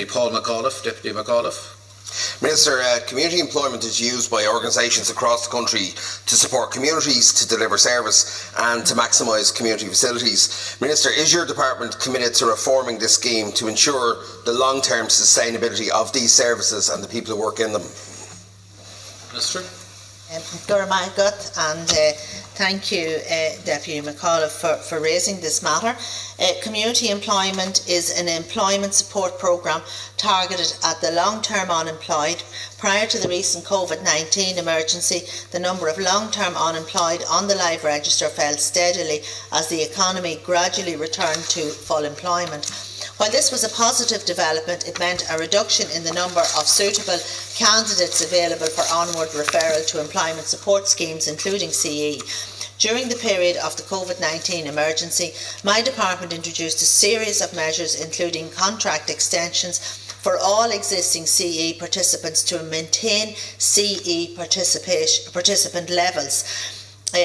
Paul McAuliffe, Deputy McAuliffe. Minister, community employment is used by organisations across the country to support communities to deliver service and to maximise community facilities. Minister, is your department committed to reforming this scheme to ensure the long-term sustainability of these services and the people who work in them? Minister. Gurmagat, and thank you, Deputy McAuliffe, for raising this matter. Community employment is an employment support programme targeted at the long-term unemployed. Prior to the recent COVID-19 emergency, the number of long-term unemployed on the live register fell steadily as the economy gradually returned to full employment. While this was a positive development, it meant a reduction in the number of suitable candidates available for onward referral to employment support schemes, including CE. During the period of the COVID-19 emergency, my department introduced a series of measures, including contract extensions for all existing CE participants to maintain CE participant levels.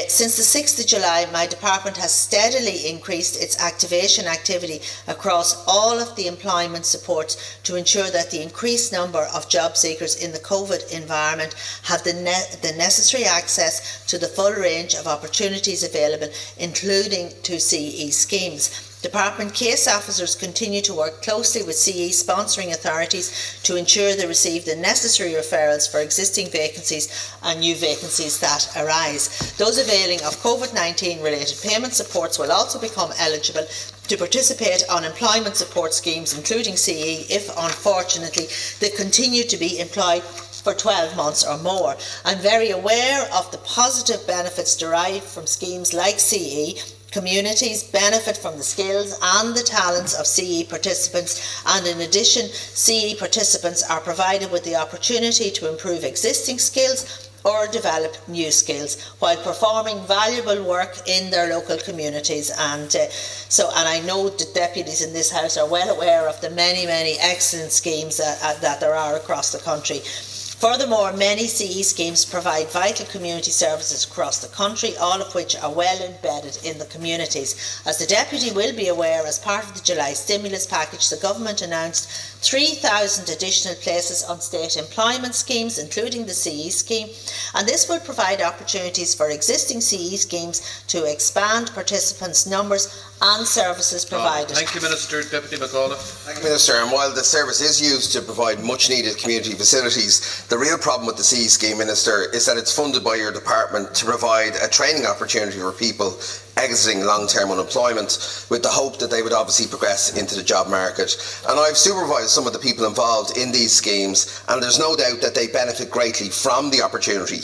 Since the 6th of July, my department has steadily increased its activation activity across all of the employment supports to ensure that the increased number of job seekers in the COVID environment have the necessary access to the full range of opportunities available, including to CE schemes. Department case officers continue to work closely with CE sponsoring authorities to ensure they receive the necessary referrals for existing vacancies and new vacancies that arise. Those availing of COVID-19 related payment supports will also become eligible to participate on employment support schemes, including CE, if unfortunately they continue to be employed for 12 months or more. I'm very aware of the positive benefits derived from schemes like CE. Communities benefit from the skills and the talents of CE participants, and in addition, CE participants are provided with the opportunity to improve existing skills or develop new skills while performing valuable work in their local communities. And I know the deputies in this House are well aware of the many excellent schemes that there are across the country. Furthermore, many CE schemes provide vital community services across the country, all of which are well embedded in the communities. As the Deputy will be aware, as part of the July stimulus package, the Government announced 3,000 additional places on state employment schemes, including the CE scheme, and this will provide opportunities for existing CE schemes to expand participants' numbers and services provided. Thank you, Minister. Deputy McAuliffe. Thank you, Minister. And while the service is used to provide much needed community facilities, the real problem with the CE scheme, Minister, is that it's funded by your department to provide a training opportunity for people exiting long-term unemployment with the hope that they would obviously progress into the job market. And I've supervised some of the people involved in these schemes, and there's no doubt that they benefit greatly from the opportunity.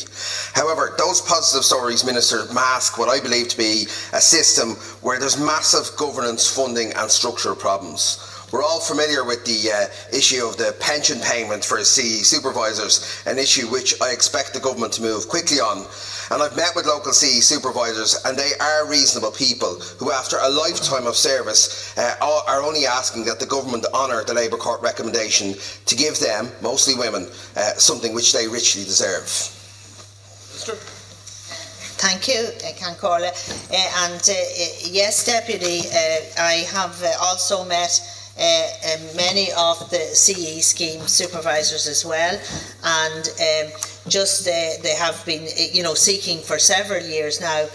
However, those positive stories, Minister, mask what I believe to be a system where there's massive governance, funding and structural problems. We're all familiar with the issue of the pension payment for CE supervisors, an issue which I expect the government to move quickly on. And I've met with local CE supervisors, and they are reasonable people who, after a lifetime of service, are only asking that the government honour the Labour Court recommendation to give them, mostly women, something which they richly deserve. Minister. Thank you, Cancorla. Yes, Deputy, I have also met many of the CE scheme supervisors as well, and they have been seeking for several years now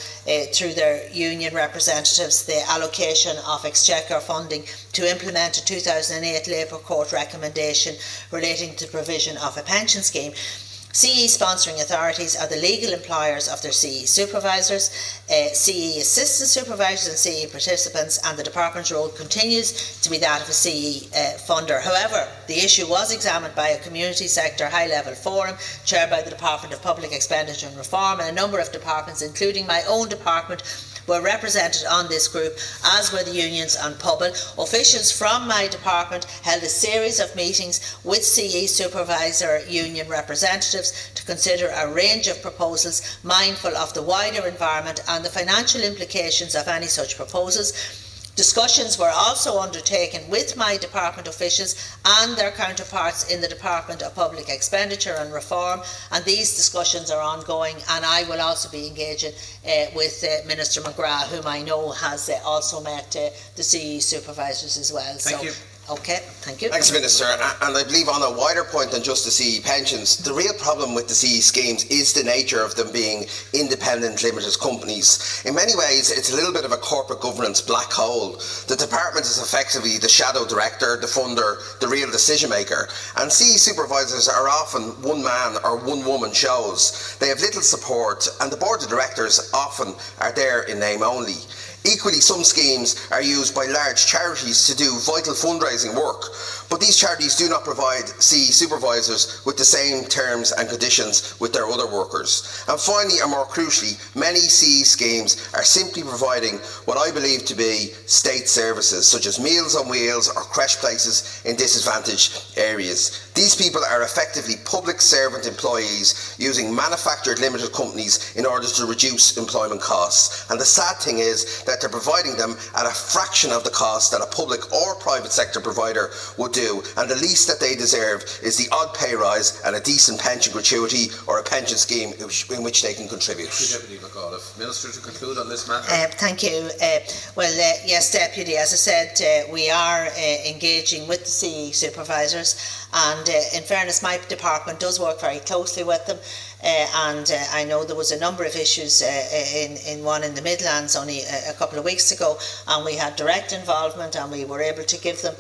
through their union representatives the allocation of exchequer funding to implement a 2008 Labour Court recommendation relating to the provision of a pension scheme. CE sponsoring authorities are the legal employers of their CE supervisors, CE assistant supervisors and CE participants, and the department's role continues to be that of a CE funder. However, the issue was examined by a community sector high-level forum chaired by the Department of Public Expenditure and Reform, and a number of departments, including my own department, were represented on this group, as were the unions and Pobal. Officials from my department held a series of meetings with CE supervisor union representatives to consider a range of proposals, mindful of the wider environment and the financial implications of any such proposals. Discussions were also undertaken with my department officials and their counterparts in the Department of Public Expenditure and Reform, and these discussions are ongoing, and I will also be engaging with Minister McGrath, whom I know has also met the CE supervisors as well. Thank you. Okay, thank you. Thanks, Minister. And I believe on a wider point than just the CE pensions, the real problem with the CE schemes is the nature of them being independent limited companies. In many ways, it's a little bit of a corporate governance black hole. The department is effectively the shadow director, the funder, the real decision maker. And CE supervisors are often one man or one woman shows. They have little support, and the board of directors often are there in name only. Equally, some schemes are used by large charities to do vital fundraising work, but these charities do not provide CE supervisors with the same terms and conditions with their other workers. And finally, and more crucially, many CE schemes are simply providing what I believe to be state services, such as Meals on Wheels or creche places in disadvantaged areas. These people are effectively public servant employees using manufactured limited companies in order to reduce employment costs. And the sad thing is that they're providing them at a fraction of the cost that a public or private sector provider would do, and the least that they deserve is the odd pay rise and a decent pension gratuity or a pension scheme in which they can contribute. Deputy McAuliffe. Minister, to conclude on this matter. Thank you. Yes, Deputy, as I said, we are engaging with the CE supervisors, and in fairness, my department does work very closely with them. And I know there was a number of issues in one in the Midlands only a couple of weeks ago, and we had direct involvement, and we were able to give them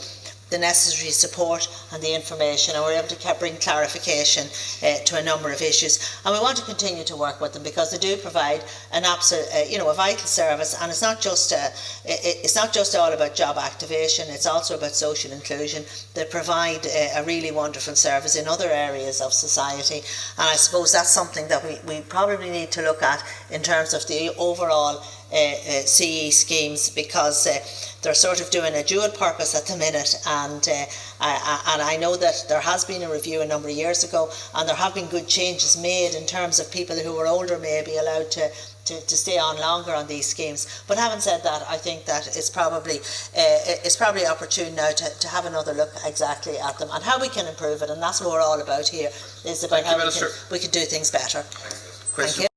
the necessary support and the information, and we're able to bring clarification to a number of issues. And we want to continue to work with them because they do provide an absolute, a vital service. And it's not just all about job activation; it's also about social inclusion. They provide a really wonderful service in other areas of society, and I suppose that's something that we probably need to look at in terms of the overall CE schemes, because they're sort of doing a dual purpose at the minute, and I know that there has been a review a number of years ago, and there have been good changes made in terms of people who are older may be allowed to stay on longer on these schemes. But having said that, I think that it's probably opportune now to have another look exactly at them and how we can improve it, and that's what we're all about here, is about how we can do things better. Thank you.